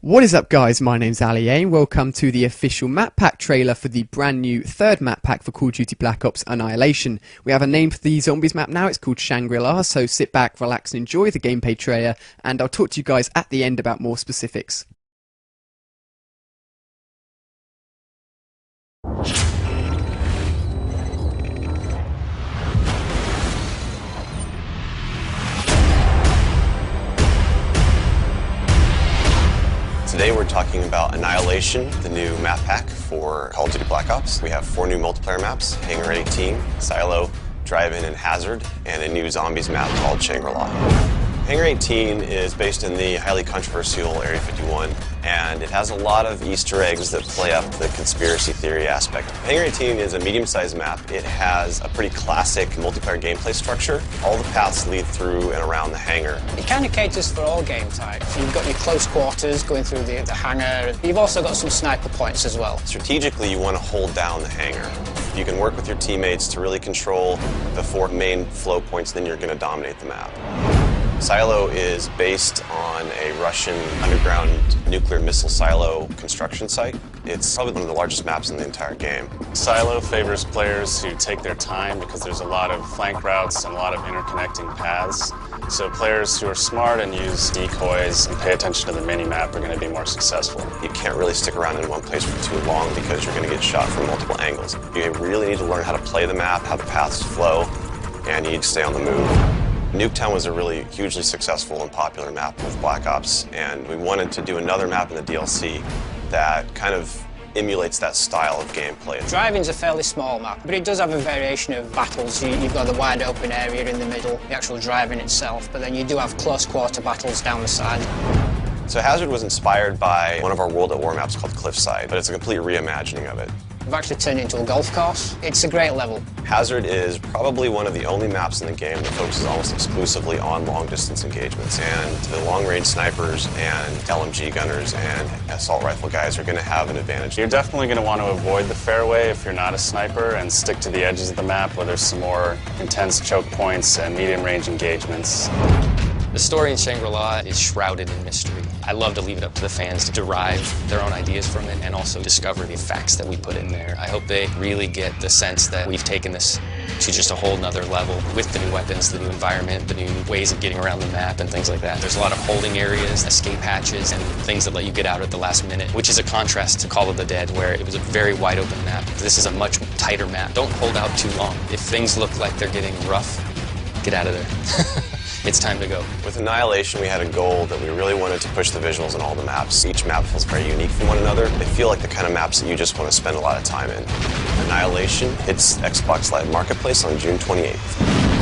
What is up, guys? My name's Ali A and welcome to the official map pack trailer for the brand new third map pack for Call of Duty Black Ops Annihilation. We have a name for the Zombies map now. It's called Shangri-La, so sit back, relax and enjoy the gameplay trailer, and I'll talk to you guys at the end about more specifics. Today we're talking about Annihilation, the new map pack for Call of Duty Black Ops. We have 4 new multiplayer maps: Hangar 18, Silo, Drive-In, and Hazard, and a new Zombies map called Shangri-La. Hangar 18 is based in the highly controversial Area 51, and it has a lot of Easter eggs that play up the conspiracy theory aspect. Hangar 18 is a medium-sized map. It has a pretty classic multiplayer gameplay structure. All the paths lead through and around the hangar. It kind of caters for all game types. You've got your close quarters going through the hangar. You've also got some sniper points as well. Strategically, you want to hold down the hangar. If you can work with your teammates to really control the 4 main flow points, then you're going to dominate the map. Silo is based on a Russian underground nuclear missile silo construction site. It's probably one of the largest maps in the entire game. Silo favors players who take their time because there's a lot of flank routes and a lot of interconnecting paths. So players who are smart and use decoys and pay attention to the mini-map are going to be more successful. You can't really stick around in one place for too long because you're going to get shot from multiple angles. You really need to learn how to play the map, how the paths flow, and you need to stay on the move. Nuketown was a really hugely successful and popular map with Black Ops, and we wanted to do another map in the DLC that kind of emulates that style of gameplay. Drive-In's a fairly small map, but it does have a variation of battles. You've got the wide open area in the middle, the actual Drive-In itself, but then you do have close quarter battles down the side. So Hazard was inspired by one of our World at War maps called Cliffside, but it's a complete reimagining of it. We've actually turned it into a golf course. It's a great level. Hazard is probably one of the only maps in the game that focuses almost exclusively on long-distance engagements, and the long-range snipers and LMG gunners and assault rifle guys are going to have an advantage. You're definitely going to want to avoid the fairway if you're not a sniper and stick to the edges of the map where there's some more intense choke points and medium-range engagements. The story in Shangri-La is shrouded in mystery. I love to leave it up to the fans to derive their own ideas from it and also discover the facts that we put in there. I hope they really get the sense that we've taken this to just a whole nother level with the new weapons, the new environment, the new ways of getting around the map and things like that. There's a lot of holding areas, escape hatches, and things that let you get out at the last minute, which is a contrast to Call of the Dead, where it was a very wide open map. This is a much tighter map. Don't hold out too long. If things look like they're getting rough, get out of there. It's time to go. With Annihilation, we had a goal that we really wanted to push the visuals in all the maps. Each map feels very unique from one another. They feel like the kind of maps that you just want to spend a lot of time in. Annihilation hits Xbox Live Marketplace on June 28th.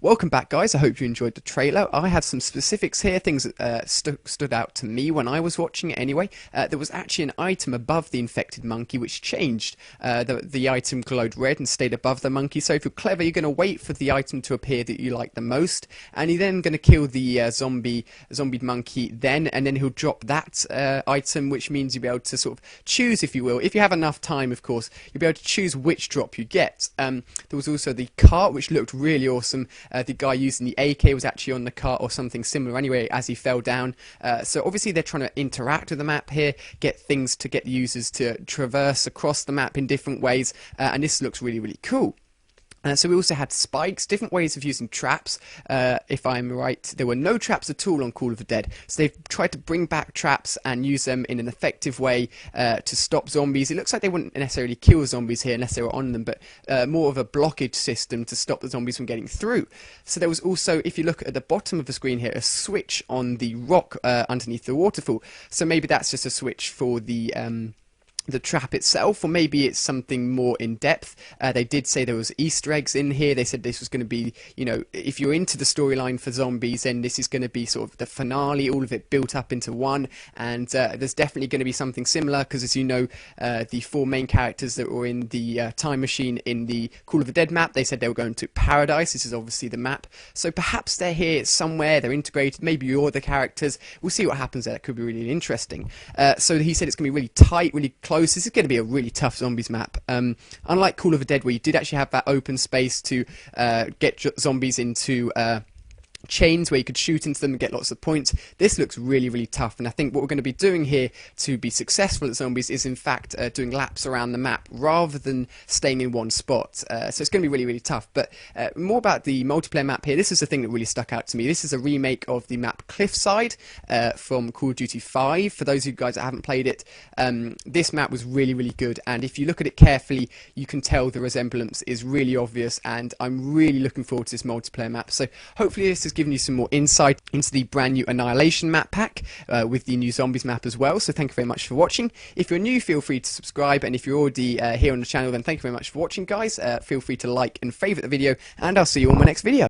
Welcome back, guys. I hope you enjoyed the trailer. I have some specifics here, things that stood out to me when I was watching it anyway. There was actually an item above the infected monkey which changed. The item glowed red and stayed above the monkey, so if you're clever, you're going to wait for the item to appear that you like the most, and you're then going to kill the zombie monkey then, and then he'll drop that item, which means you'll be able to sort of choose, if you will. If you have enough time, of course, you'll be able to choose which drop you get. There was also the cart, which looked really awesome. The guy using the AK was actually on the cart or something similar anyway as he fell down. So obviously they're trying to interact with the map here, get things to get users to traverse across the map in different ways, and this looks really, really cool. So we also had spikes, different ways of using traps. If I'm right, there were no traps at all on Call of the Dead. So they've tried to bring back traps and use them in an effective way to stop zombies. It looks like they wouldn't necessarily kill zombies here unless they were on them, but more of a blockage system to stop the zombies from getting through. So there was also, if you look at the bottom of the screen here, a switch on the rock underneath the waterfall. So maybe that's just a switch for the trap itself, or maybe it's something more in depth. They did say there was Easter eggs in here. They said this was going to be, you know, if you're into the storyline for zombies, then this is going to be sort of the finale, all of it built up into one, and there's definitely going to be something similar, because as you know, the 4 main characters that were in the time machine in the Call of the Dead map, they said they were going to Paradise. This is obviously the map, so perhaps they're here somewhere, they're integrated, maybe you're the characters. We'll see what happens there. It could be really interesting. So he said it's going to be really tight, really close close. This is going to be a really tough zombies map. Unlike Call of the Dead, where you did actually have that open space to get zombies into chains where you could shoot into them and get lots of points, this looks really, really tough. And I think what we're going to be doing here to be successful at zombies is in fact doing laps around the map rather than staying in one spot. So it's going to be really, really tough. But more about the multiplayer map here. This is the thing that really stuck out to me. This is a remake of the map Cliffside from Call of Duty 5. For those of you guys that haven't played it, this map was really, really good, and if you look at it carefully you can tell the resemblance is really obvious, and I'm really looking forward to this multiplayer map. So hopefully this has given you some more insight into the brand new Annihilation map pack with the new Zombies map as well. So thank you very much for watching. If you're new, feel free to subscribe, and if you're already here on the channel, then thank you very much for watching, guys. Feel free to like and favourite the video, and I'll see you on my next video.